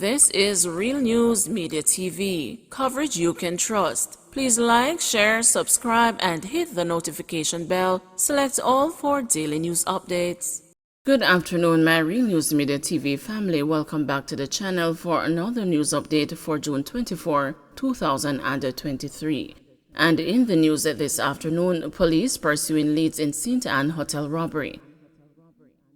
This is Real News Media TV, coverage you can trust. Please like, share, subscribe, and hit the notification bell. Select all for daily news updates. Good afternoon, my Real News Media TV family. Welcome back to the channel for another news update for June 24, 2023. And in the news this afternoon, police pursuing leads in St. Anne hotel robbery.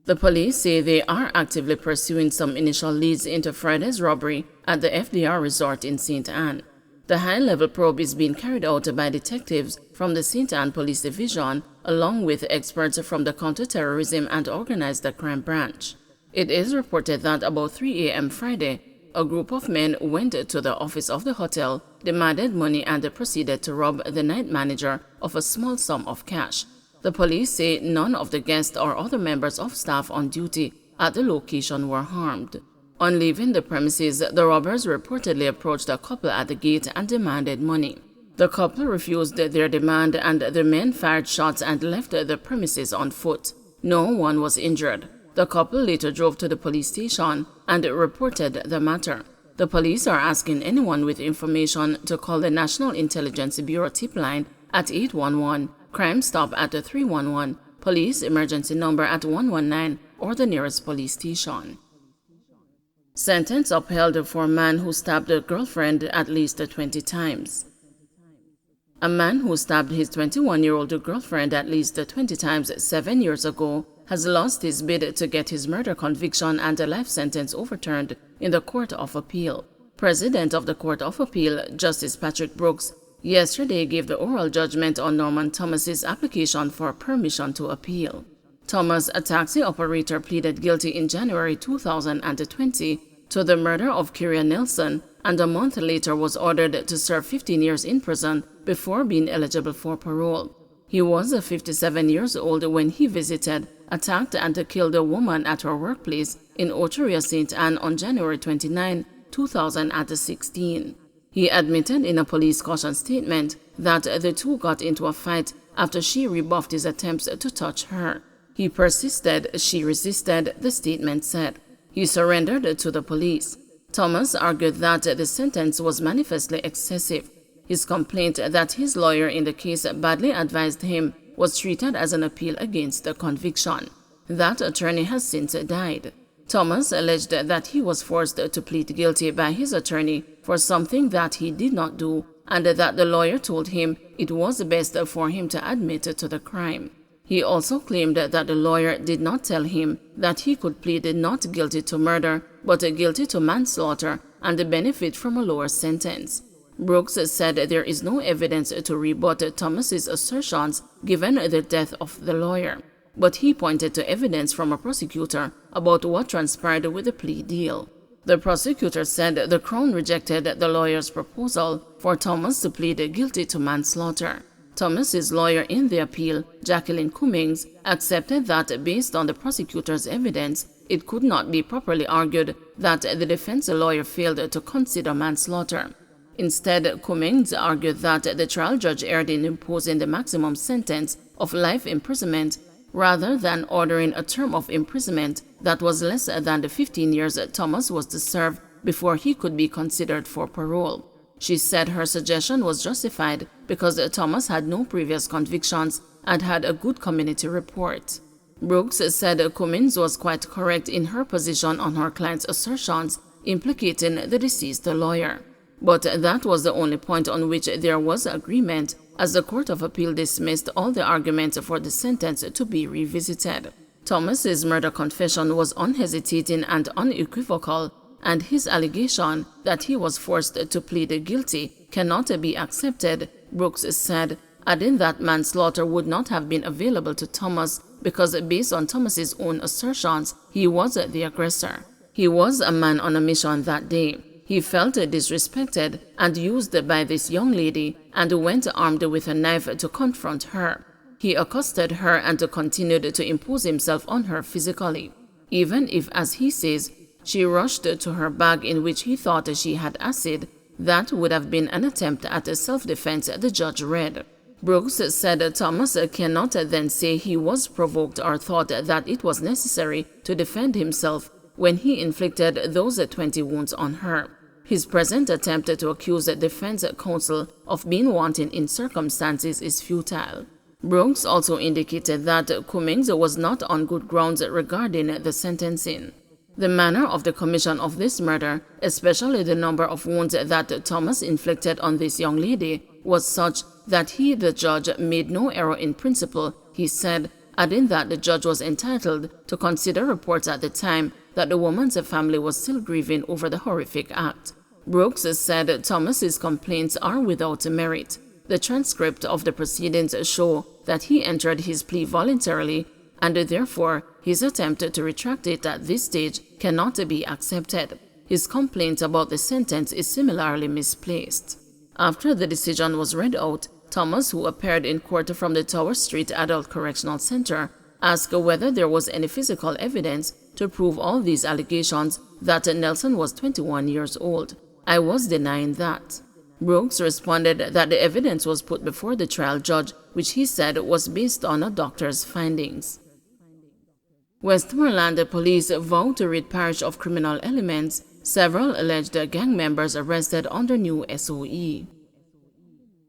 The police say they are actively pursuing some initial leads into Friday's robbery at the FDR resort in St. Anne. The high-level probe is being carried out by detectives from the St. Anne Police Division, along with experts from the Counter-Terrorism and Organized Crime Branch. It is reported that about 3 a.m. Friday, a group of men went to the office of the hotel, demanded money, and proceeded to rob the night manager of a small sum of cash. The police say none of the guests or other members of staff on duty at the location were harmed. On leaving the premises, the robbers reportedly approached a couple at the gate and demanded money. The couple refused their demand, and the men fired shots and left the premises on foot. No one was injured. The couple later drove to the police station and reported the matter. The police are asking anyone with information to call the National Intelligence Bureau tip line at 811, Crime Stop at 311, Police Emergency Number at 119, or the nearest police station. Sentence upheld for man who stabbed a girlfriend at least 20 times. A man who stabbed his 21-year-old girlfriend at least 20 times 7 years ago has lost his bid to get his murder conviction and a life sentence overturned in the Court of Appeal. President of the Court of Appeal, Justice Patrick Brooks, yesterday gave the oral judgment on Norman Thomas's application for permission to appeal. Thomas, a taxi operator, pleaded guilty in January 2020 to the murder of Kyria Nelson, and a month later was ordered to serve 15 years in prison before being eligible for parole. He was 57 years old when he visited, attacked, and killed a woman at her workplace in Oteria, St. Anne on January 29, 2016. He admitted in a police caution statement that the two got into a fight after she rebuffed his attempts to touch her. He persisted, she resisted, the statement said. He surrendered to the police. Thomas argued that the sentence was manifestly excessive. His complaint that his lawyer in the case badly advised him was treated as an appeal against the conviction. That attorney has since died. Thomas alleged that he was forced to plead guilty by his attorney for something that he did not do, and that the lawyer told him it was best for him to admit to the crime. He also claimed that the lawyer did not tell him that he could plead not guilty to murder, but guilty to manslaughter and benefit from a lower sentence. Brooks said there is no evidence to rebut Thomas's assertions given the death of the lawyer, but he pointed to evidence from a prosecutor about what transpired with the plea deal. The prosecutor said the Crown rejected the lawyer's proposal for Thomas to plead guilty to manslaughter. Thomas's lawyer in the appeal, Jacqueline Cummings, accepted that based on the prosecutor's evidence, it could not be properly argued that the defense lawyer failed to consider manslaughter. Instead, Cummings argued that the trial judge erred in imposing the maximum sentence of life imprisonment rather than ordering a term of imprisonment that was less than the 15 years Thomas was to serve before he could be considered for parole. She said her suggestion was justified because Thomas had no previous convictions and had a good community report. Brooks said Cummings was quite correct in her position on her client's assertions implicating the deceased lawyer. But that was the only point on which there was agreement, as the Court of Appeal dismissed all the arguments for the sentence to be revisited. Thomas's murder confession was unhesitating and unequivocal, and his allegation that he was forced to plead guilty cannot be accepted, Brooks said, adding that manslaughter would not have been available to Thomas because based on Thomas's own assertions, he was the aggressor. He was a man on a mission that day. He felt disrespected and used by this young lady and went armed with a knife to confront her. He accosted her and continued to impose himself on her physically, even if, as he says, she rushed to her bag in which he thought she had acid. That would have been an attempt at self-defense, the judge read. Brooks said Thomas cannot then say he was provoked or thought that it was necessary to defend himself when he inflicted those 20 wounds on her. His present attempt to accuse the defense counsel of being wanton in circumstances is futile. Brooks also indicated that Cummings was not on good grounds regarding the sentencing. The manner of the commission of this murder, especially the number of wounds that Thomas inflicted on this young lady, was such that he, the judge, made no error in principle, he said, adding that the judge was entitled to consider reports at the time that the woman's family was still grieving over the horrific act. Brooks said Thomas's complaints are without merit. The transcript of the proceedings show that he entered his plea voluntarily, and therefore his attempt to retract it at this stage cannot be accepted. His complaint about the sentence is similarly misplaced. After the decision was read out, Thomas, who appeared in court from the Tower Street Adult Correctional Center, asked whether there was any physical evidence to prove all these allegations that Nelson was 21 years old. I was denying that. Brooks responded that the evidence was put before the trial judge, which he said was based on a doctor's findings. Westmoreland police vow to rid parish of criminal elements, several alleged gang members arrested under new SOE.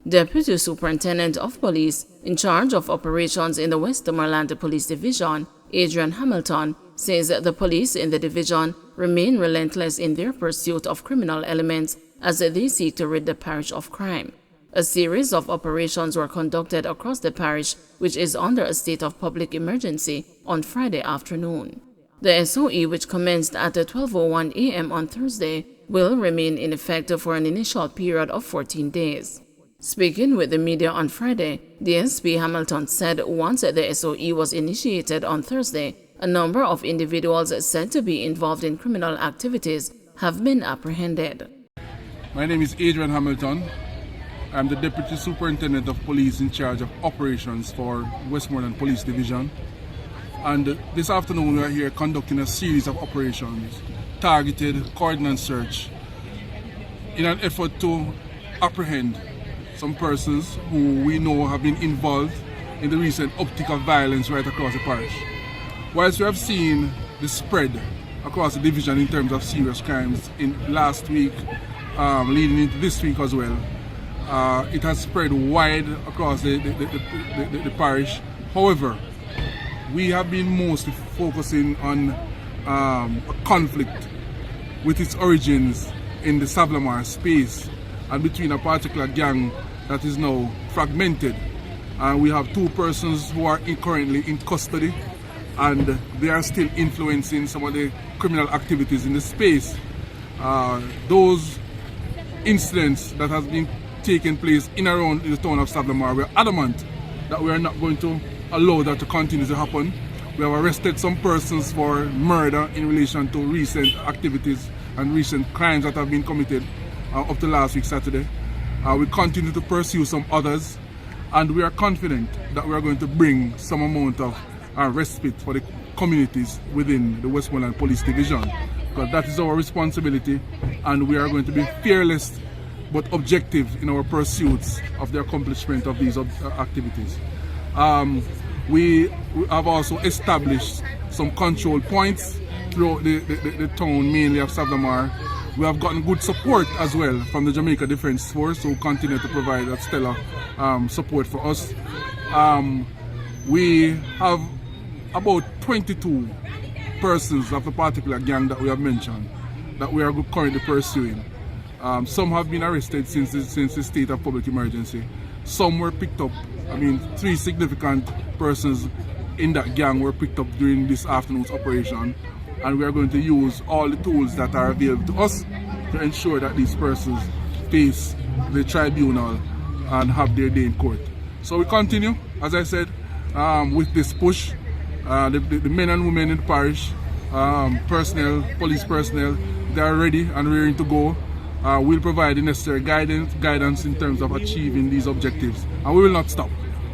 Deputy Superintendent of Police in charge of operations in the Westmoreland Police Division, Adrian Hamilton, says the police in the division remain relentless in their pursuit of criminal elements as they seek to rid the parish of crime. A series of operations were conducted across the parish, which is under a state of public emergency, on Friday afternoon. The SOE, which commenced at 12:01 a.m. on Thursday, will remain in effect for an initial period of 14 days. Speaking with the media on Friday, DSP Hamilton said once the SOE was initiated on Thursday, a number of individuals said to be involved in criminal activities have been apprehended. My name is Adrian Hamilton. I'm the Deputy Superintendent of Police in charge of operations for Westmoreland Police Division. And this afternoon we are here conducting a series of operations, targeted coordinate search, in an effort to apprehend some persons who we know have been involved in the recent uptick of violence right across the parish. Whilst we have seen the spread across the division in terms of serious crimes in last week, leading into this week as well, it has spread wide across the parish. However, we have been mostly focusing on a conflict with its origins in the Savlamar space and between a particular gang that is now fragmented. We have two persons who are currently in custody, and they are still influencing some of the criminal activities in the space. Those incidents that has been taking place in and around the town of Savlamar, we are adamant that we are not going to allow that to continue to happen. We have arrested some persons for murder in relation to recent activities and recent crimes that have been committed up to last week Saturday. We continue to pursue some others, and we are confident that we are going to bring some amount of respite for the communities within the Westmoreland Police Division, because that is our responsibility, and we are going to be fearless but objective in our pursuits of the accomplishment of these activities. We have also established some control points throughout the town, mainly of Savlamar. We have gotten good support as well from the Jamaica Defence Force, who continue to provide a stellar support for us. We have about 22 persons of the particular gang that we have mentioned that we are currently pursuing. Some have been arrested since the state of public emergency. Some were picked up. 3 significant persons in that gang were picked up during this afternoon's operation, and we are going to use all the tools that are available to us to ensure that these persons face the tribunal and have their day in court. So we continue, as I said, with this push. The men and women in the parish, personnel, police personnel, they are ready and ready to go. We'll provide the necessary guidance in terms of achieving these objectives, and we will not stop.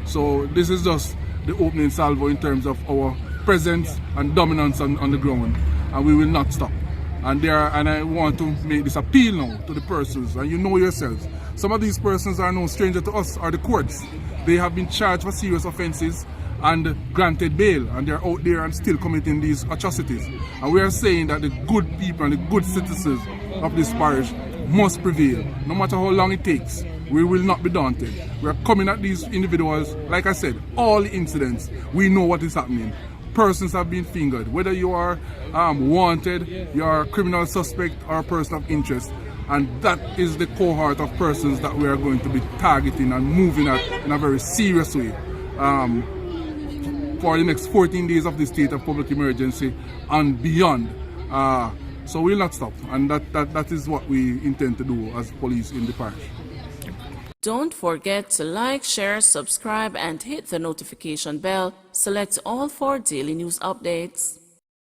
So this is just the opening salvo in terms of our presence and dominance on the ground, and we will not stop. And I want to make this appeal now to the persons, and you know yourselves, some of these persons are no stranger to us or the courts. They have been charged for serious offences, and granted bail, and they're out there and still committing these atrocities. And we are saying that the good people and the good citizens of this parish must prevail, no matter how long it takes. We will not be daunted. We are coming at these individuals, like I said, all the incidents, we know what is happening. Persons have been fingered, whether you are wanted, you are a criminal suspect or a person of interest. And that is the cohort of persons that we are going to be targeting and moving at in a very serious way for the next 14 days of the state of public emergency and beyond. So we'll not stop, and that is what we intend to do as police in the parish. Don't forget to like, share, subscribe, and hit the notification bell. Select all for daily news updates.